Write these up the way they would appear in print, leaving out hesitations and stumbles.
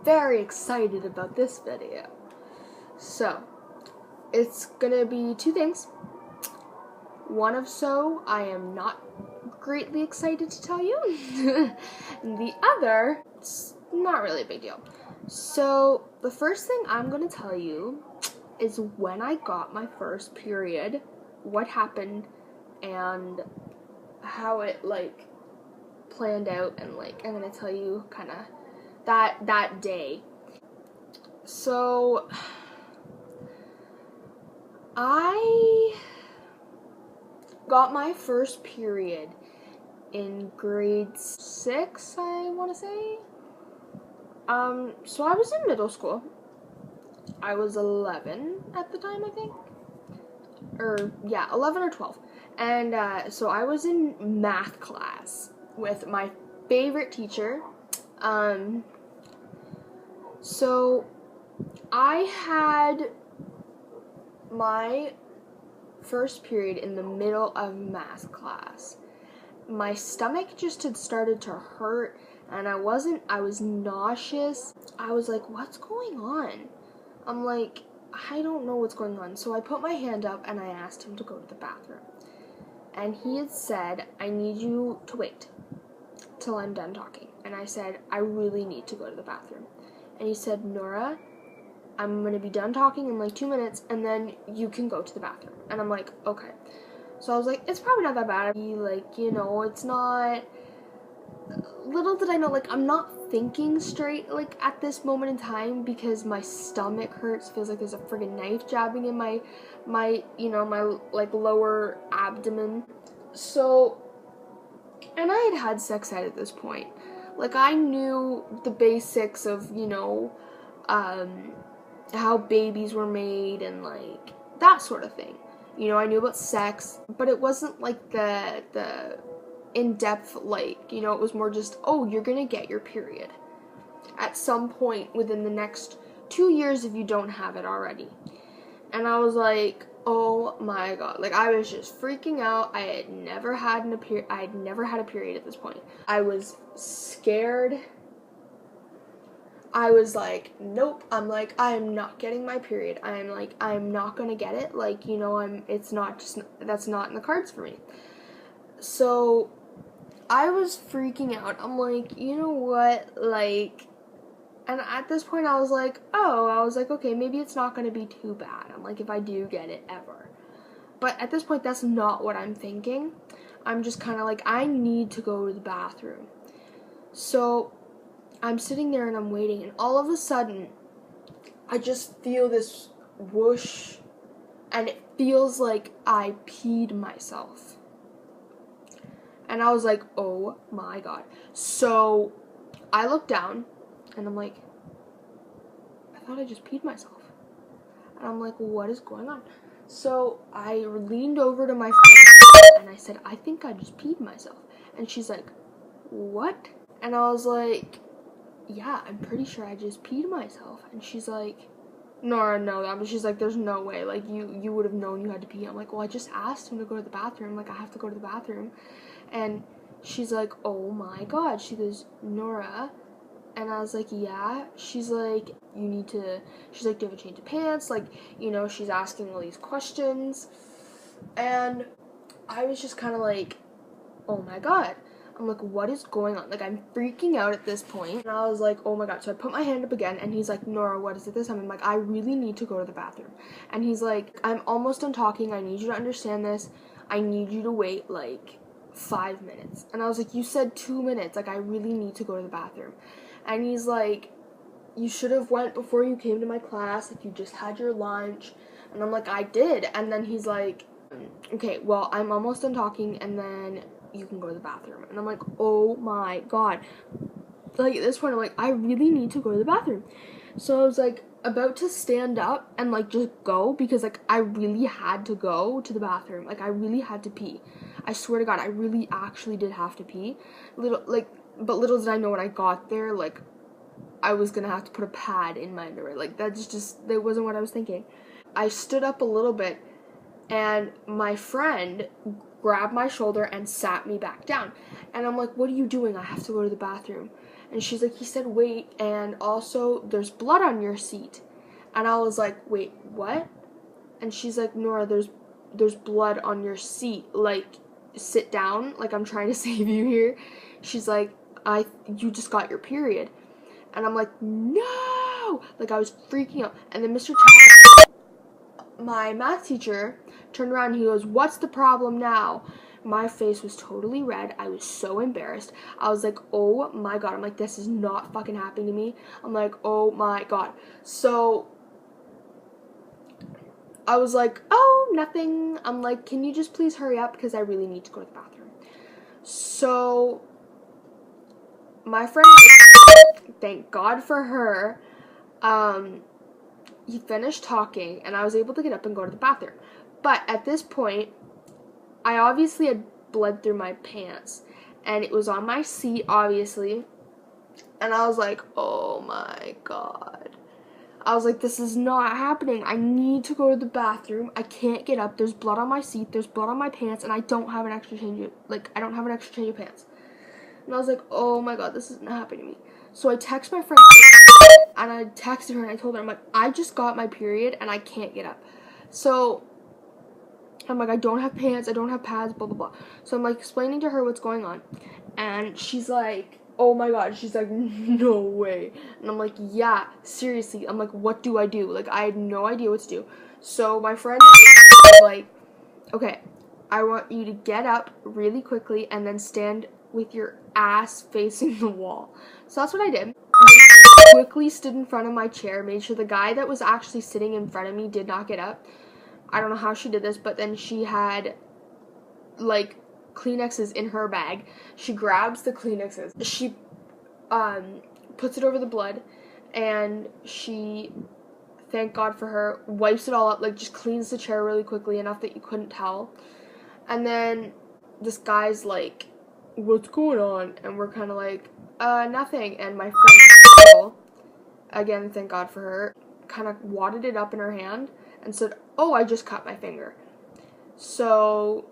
very excited about this video. So, it's gonna be two things. One of so I am not greatly excited to tell you. And the other, it's not really a big deal. So, the first thing I'm gonna tell you is when I got my first period, what happened, and how it planned out, and I'm gonna tell you kind of that day. So I got my first period in grade 6, I want to say. So I was in middle school. I was 11 at the time, I think. 11 or 12. And so I was in math class with my favorite teacher. So I had my first period in the middle of math class. My stomach just had started to hurt, and I was nauseous. I was like, what's going on? I'm like, I don't know what's going on. So I put my hand up and I asked him to go to the bathroom. And he had said, I need you to wait till I'm done talking. And I said, I really need to go to the bathroom. And he said, Nora, I'm going to be done talking in 2 minutes, and then you can go to the bathroom. And I'm like, okay. So I was like, it's probably not that bad. It's not... Little did I know, I'm not thinking straight, at this moment in time, because my stomach hurts. Feels like there's a friggin' knife jabbing in my lower abdomen. So, and I had sex ed at this point. I knew the basics of, how babies were made and, that sort of thing. I knew about sex, but it wasn't, the in-depth, it was more just, oh, you're gonna get your period at some point within the next 2 years if you don't have it already. And I was like, oh my god, I was just freaking out. I had never had a period at this point. I was scared. I was like, nope. I'm like, I am not getting my period. I'm not gonna get it. That's not in the cards for me. So I was freaking out. I'm like, you know what, and at this point I was like, okay, maybe it's not going to be too bad. I'm like, if I do get it ever. But at this point, that's not what I'm thinking. I'm just kind of like, I need to go to the bathroom. So I'm sitting there and I'm waiting, and all of a sudden, I just feel this whoosh, and it feels like I peed myself. And I was like, oh my god. So I looked down, and I'm like, I thought I just peed myself. And I'm like, what is going on? So I leaned over to my friend, and I said, I think I just peed myself. And she's like, what? And I was like, yeah, I'm pretty sure I just peed myself. And she's like, Nora, no. She's like, there's no way. You would have known you had to pee. I'm like, well, I just asked him to go to the bathroom. I have to go to the bathroom. And she's like, oh my god. She goes, Nora. And I was like, yeah. She's like, do you have a change of pants? She's asking all these questions. And I was just kind of like, oh my god. I'm like, what is going on? I'm freaking out at this point. And I was like, oh my god. So I put my hand up again, and he's like, Nora, what is it this time? I'm like, I really need to go to the bathroom. And he's like, I'm almost done talking. I need you to understand this. I need you to wait, 5 minutes. And I was like, you said 2 minutes. I really need to go to the bathroom. And he's like, you should have went before you came to my class. You just had your lunch. And I'm like, I did. And then he's like, okay, well, I'm almost done talking, and then you can go to the bathroom. And I'm like, oh my god. At this point, I'm like, I really need to go to the bathroom. So I was about to stand up and just go, because I really had to go to the bathroom. I really had to pee. I swear to god, I really actually did have to pee. But little did I know when I got there, I was gonna have to put a pad in my underwear. That wasn't what I was thinking. I stood up a little bit, and my friend grabbed my shoulder and sat me back down. And I'm like, what are you doing? I have to go to the bathroom. And she's like, he said wait, and also there's blood on your seat. And I was like, wait, what? And she's like, Nora, there's blood on your seat. Like, sit down. Like, I'm trying to save you here. She's like, you just got your period. And I'm like, no! Like, I was freaking out. And then Mr. Chan, my math teacher, turned around and he goes, what's the problem now? My face was totally red. I was so embarrassed. I was like, oh my god. I'm like, this is not fucking happening to me. I'm like, oh my god. So I was like, oh, nothing. I'm like, can you just please hurry up because I really need to go to the bathroom. So my friend, thank God for her, he finished talking and I was able to get up and go to the bathroom. But at this point, I obviously had blood through my pants and it was on my seat, obviously. And I was like, oh my god. I was like, this is not happening. I need to go to the bathroom. I can't get up. There's blood on my seat. There's blood on my pants. And I don't have an extra change of pants. And I was like, oh my god, this isn't happening to me. So I text my friend and I texted her and I told her, I'm like, I just got my period and I can't get up. So I'm like, I don't have pants. I don't have pads, blah, blah, blah. So I'm like explaining to her what's going on. And she's like, oh my god. She's like, no way. And I'm like, yeah, seriously. I'm like, what do I do? Like, I had no idea what to do. So my friend was like, okay, I want you to get up really quickly and then stand with your ass facing the wall. So that's what I did. I quickly stood in front of my chair, made sure the guy that was actually sitting in front of me did not get up. I don't know how she did this, but then she had, like, Kleenexes in her bag. She grabs the Kleenexes. She puts it over the blood, and she, thank God for her, wipes it all up, like, just cleans the chair really quickly, enough that you couldn't tell. And then this guy's like, what's going on? And we're kind of like, nothing. And my friend, again, thank God for her, kind of wadded it up in her hand and said, oh, I just cut my finger. So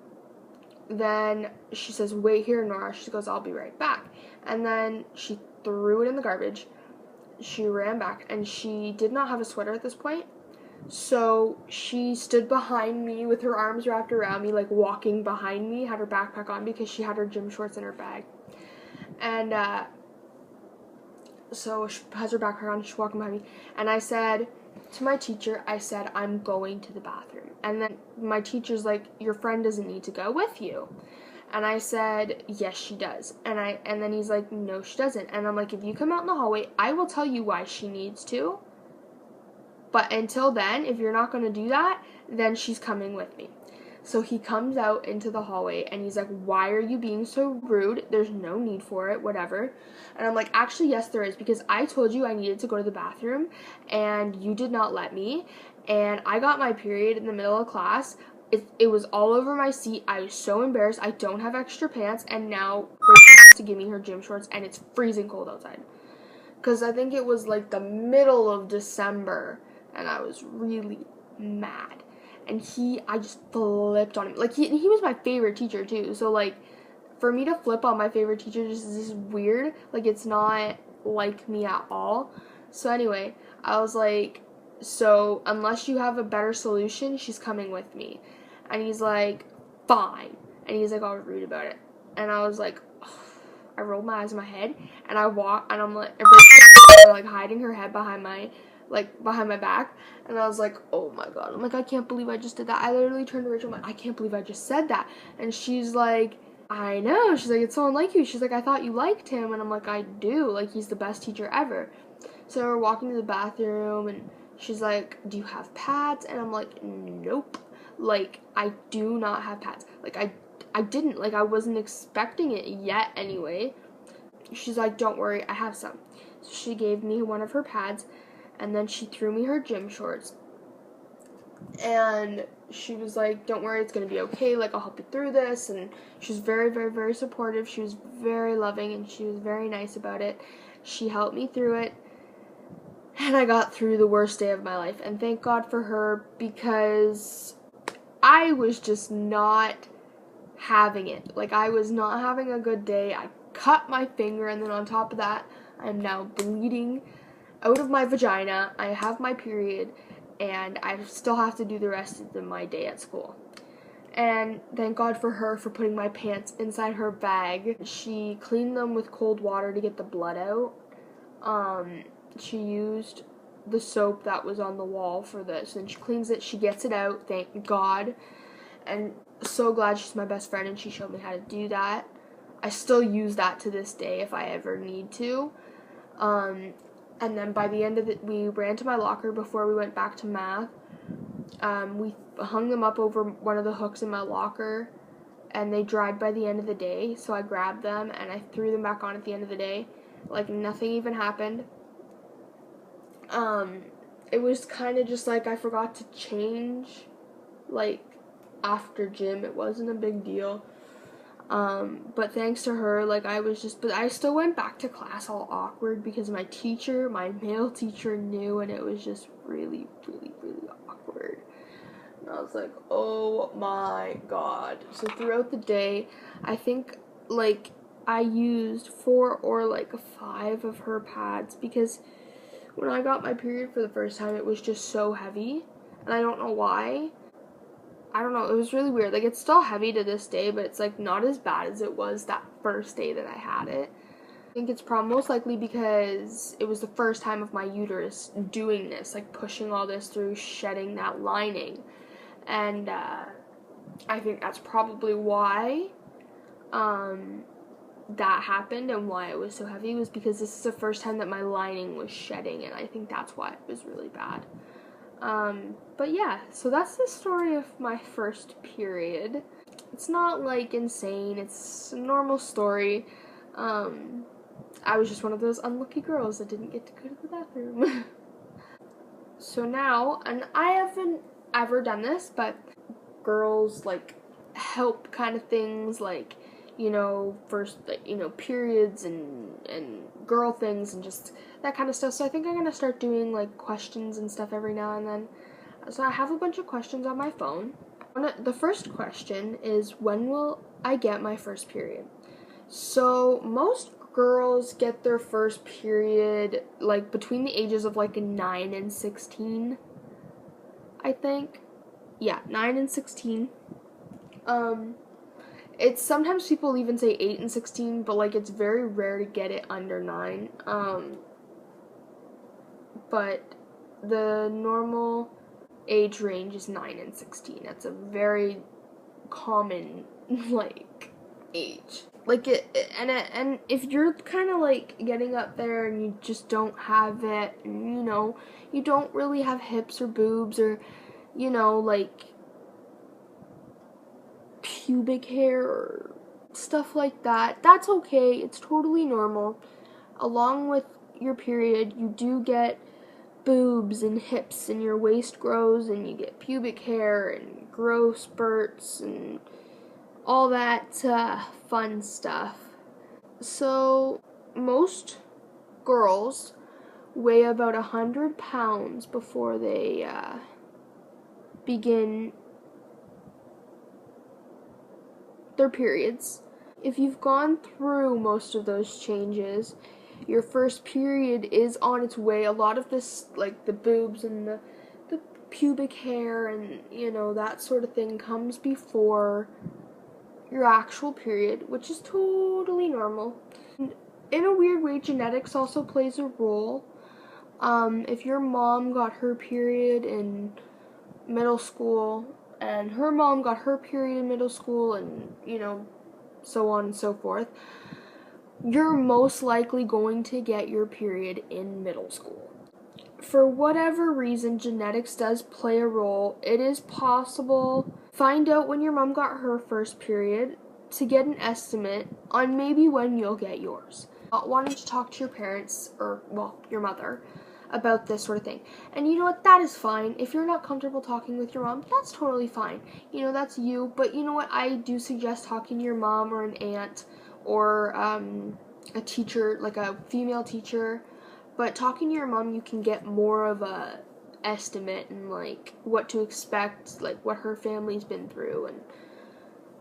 then she says, wait here, Nora. She goes, I'll be right back. And then she threw it in the garbage. She ran back, and she did not have a sweater at this point. So she stood behind me with her arms wrapped around me, like walking behind me, had her backpack on because she had her gym shorts in her bag. And so she has her backpack on, she's walking behind me. And I said to my teacher, I said, I'm going to the bathroom. And then my teacher's like, your friend doesn't need to go with you. And I said, yes, she does. And then he's like, no, she doesn't. And I'm like, if you come out in the hallway, I will tell you why she needs to. But until then, if you're not going to do that, then she's coming with me. So he comes out into the hallway and he's like, why are you being so rude? There's no need for it, whatever. And I'm like, actually, yes, there is, because I told you I needed to go to the bathroom and you did not let me. And I got my period in the middle of class. It was all over my seat. I was so embarrassed. I don't have extra pants. And now Rachel has to give me her gym shorts and it's freezing cold outside. Because I think it was like the middle of December. And I was really mad. And I just flipped on him. Like, he was my favorite teacher, too. So, like, for me to flip on my favorite teacher just is weird. Like, it's not like me at all. So, anyway, I was like, so, unless you have a better solution, she's coming with me. And he's like, fine. And he's like all rude about it. And I was like, ugh. I rolled my eyes in my head. And I walked, and I'm like, like hiding her head behind my back, and I was like, oh my god. I'm like, I can't believe I just did that. I literally turned to Rachel, I'm like, I can't believe I just said that. And she's like, I know. She's like, it's so unlike you. She's like, I thought you liked him. And I'm like, I do. Like, he's the best teacher ever. So we're walking to the bathroom, and she's like, do you have pads? And I'm like, nope. Like, I do not have pads. Like, I didn't. Like, I wasn't expecting it yet anyway. She's like, don't worry, I have some. So she gave me one of her pads, and then she threw me her gym shorts. And she was like, don't worry, it's going to be okay. Like, I'll help you through this. And she was very, very, very supportive. She was very loving, and she was very nice about it. She helped me through it. And I got through the worst day of my life. And thank God for her, because I was just not having it. Like, I was not having a good day. I cut my finger, and then on top of that, I'm now bleeding out of my vagina. I have my period, and I still have to do the rest of my day at school. And thank God for her for putting my pants inside her bag. She cleaned them with cold water to get the blood out. She used the soap that was on the wall for this, and she cleans it, she gets it out, thank God. And so glad she's my best friend and she showed me how to do that. I still use that to this day if I ever need to. And then by the end of it, we ran to my locker before we went back to math. We hung them up over one of the hooks in my locker, and they dried by the end of the day, so I grabbed them and I threw them back on at the end of the day, like nothing even happened. It was kind of just like I forgot to change, like, after gym. It wasn't a big deal. But thanks to her, like, but I still went back to class all awkward because my male teacher knew, and it was just really, really, really awkward. And I was like, oh my God. So throughout the day, I think, like, I used 4 or, like, 5 of her pads because when I got my period for the first time, it was just so heavy, and I don't know why. I don't know, it was really weird. Like, it's still heavy to this day, but it's, like, not as bad as it was that first day that I had it. I think it's most likely because it was the first time of my uterus doing this, like, pushing all this through, shedding that lining. And, I think that's probably why, that happened and why it was so heavy, was because this is the first time that my lining was shedding, and I think that's why it was really bad. But yeah, so that's the story of my first period. It's not, like, insane. It's a normal story. I was just one of those unlucky girls that didn't get to go to the bathroom. So now, and I haven't ever done this, but girls, like, help kind of things, like, you know, first, like, you know, periods and girl things and just that kind of stuff. So I think I'm going to start doing, like, questions and stuff every now and then. So I have a bunch of questions on my phone. The first question is, when will I get my first period? So most girls get their first period, like, between the ages of, like, 9 and 16, I think. Yeah, 9 and 16. It's sometimes people even say 8 and 16, but, like, it's very rare to get it under 9. But the normal age range is 9 and 16. That's a very common, like, age. Like, and if you're kind of, like, getting up there and you just don't have it, and, you know, you don't really have hips or boobs or, you know, like, pubic hair or stuff like that, that's okay. It's totally normal. Along with your period, you do get boobs and hips, and your waist grows, and you get pubic hair and growth spurts and all that fun stuff. So most girls weigh about 100 pounds before they begin their periods. If you've gone through most of those changes, your first period is on its way. A lot of this, like the boobs and the pubic hair and, you know, that sort of thing, comes before your actual period, which is totally normal. And in a weird way, genetics also plays a role. If your mom got her period in middle school, and her mom got her period in middle school, and, you know, so on and so forth, you're most likely going to get your period in middle school. For whatever reason, genetics does play a role. It is possible. Find out when your mom got her first period to get an estimate on maybe when you'll get yours. Not wanting to talk to your parents, or, well, your mother, about this sort of thing. And you know what? That is fine. If you're not comfortable talking with your mom, that's totally fine. You know, that's you. But you know what? I do suggest talking to your mom or an aunt or a teacher, like a female teacher. But talking to your mom, you can get more of a estimate and, like, what to expect, like, what her family's been through and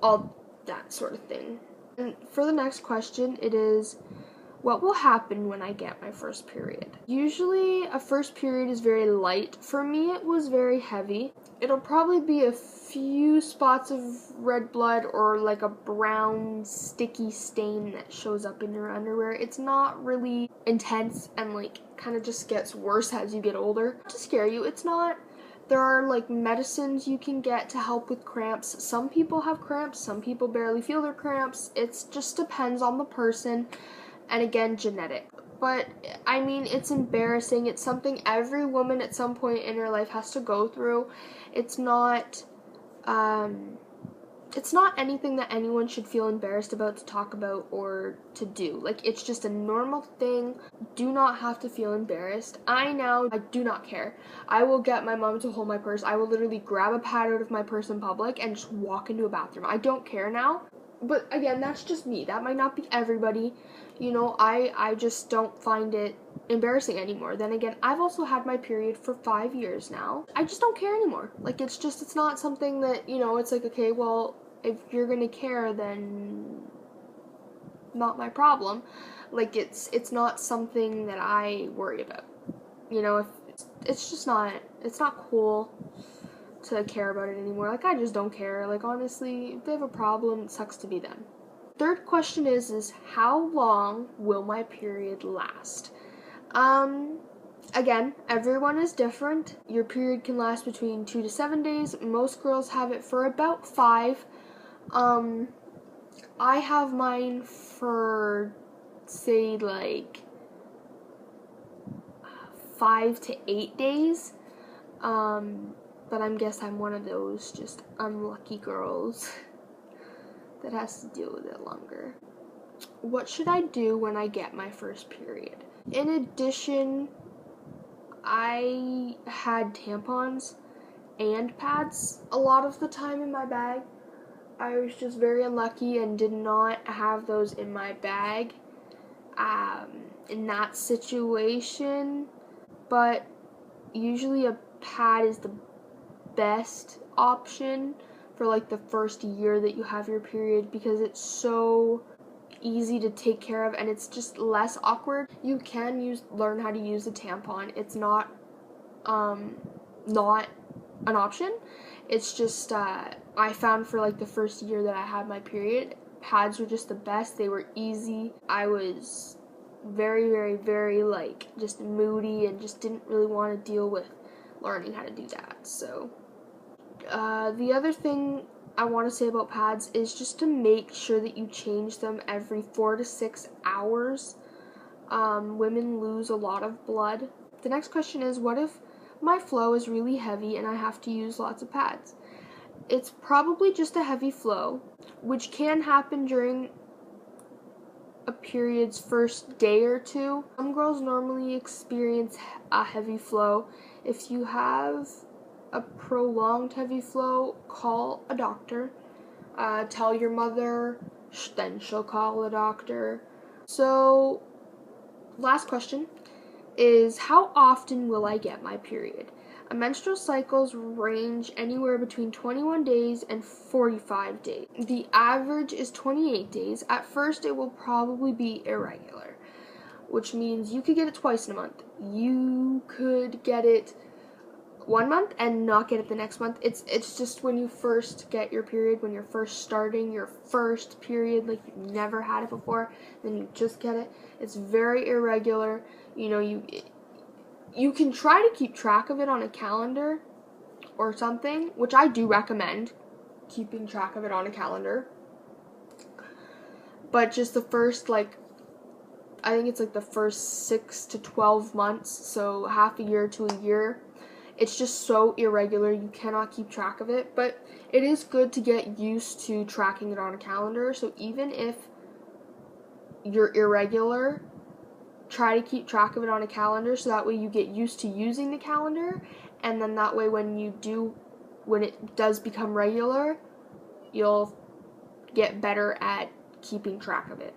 all that sort of thing. And for the next question, it is, What will happen when I get my first period? Usually a first period is very light. For me, it was very heavy. It'll probably be a few spots of red blood or like a brown sticky stain that shows up in your underwear. It's not really intense and like kind of just gets worse as you get older. Not to scare you, it's not. There are like medicines you can get to help with cramps. Some people have cramps, some people barely feel their cramps. It just depends on the person. And again, genetic. But I mean, it's embarrassing. It's something every woman at some point in her life has to go through. It's not anything that anyone should feel embarrassed about to talk about or to do. Like, it's just a normal thing. Do not have to feel embarrassed. I do not care. I will get my mom to hold my purse. I will literally grab a pad out of my purse in public and just walk into a bathroom. I don't care now. But again, that's just me. That might not be everybody. You know, I just don't find it embarrassing anymore. Then again, I've also had my period for 5 years now. I just don't care anymore. Like, it's not something that, you know, it's like, okay, well, if you're gonna care, then not my problem. Like, it's not something that I worry about. You know, if it's not cool to care about it anymore. Like, I just don't care. Like, honestly, if they have a problem, it sucks to be them. Third question is how long will my period last? Again, everyone is different. Your period can last between 2 to 7 days. Most girls have it for about 5. I have mine for, say, like 5 to 8 days. But I guess I'm one of those just unlucky girls that has to deal with it longer. What should I do when I get my first period? In addition, I had tampons and pads a lot of the time in my bag. I was just very unlucky and did not have those in my bag in that situation. But usually a pad is the best option for like the first year that you have your period because it's so easy to take care of and it's just less awkward. You can learn how to use a tampon. It's not an option. It's just I found for like the first year that I had my period, pads were just the best. They were easy. I was very, very, very like just moody and just didn't really want to deal with learning how to do that. So the other thing I want to say about pads is just to make sure that you change them every 4 to 6 hours. Women lose a lot of blood. The next question is, what if my flow is really heavy and I have to use lots of pads? It's probably just a heavy flow, which can happen during a period's first day or two. Some girls normally experience a heavy flow. If you have a prolonged heavy flow, call a doctor. Tell your mother, then she'll call a doctor. So, last question is, how often will I get my period? Menstrual cycles range anywhere between 21 days and 45 days. The average is 28 days. At first, it will probably be irregular, which means you could get it twice in a month. You could get it 1 month and not get it the next month. It's just when you first get your period, when you're first starting your first period, like you've never had it before, then you just get it. It's very irregular. You know, you can try to keep track of it on a calendar or something, which I do recommend keeping track of it on a calendar. But just the first, I think it's like the first 6 to 12 months, so half a year to a year, it's just so irregular, you cannot keep track of it. But it is good to get used to tracking it on a calendar, so even if you're irregular, try to keep track of it on a calendar so that way you get used to using the calendar, and then that way when it does become regular, you'll get better at keeping track of it.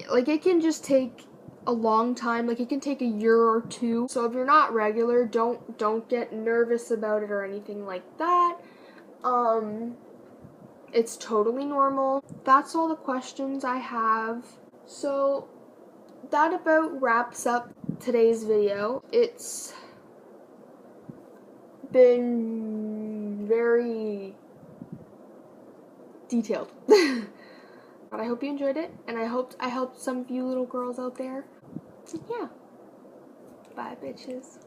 Like, it can just take a long time, like it can take a year or two. So if you're not regular, don't get nervous about it or anything like that. It's totally normal. That's all the questions I have. So that about wraps up today's video. It's been very detailed. But I hope you enjoyed it, and I helped some of you little girls out there. So yeah. Bye, bitches.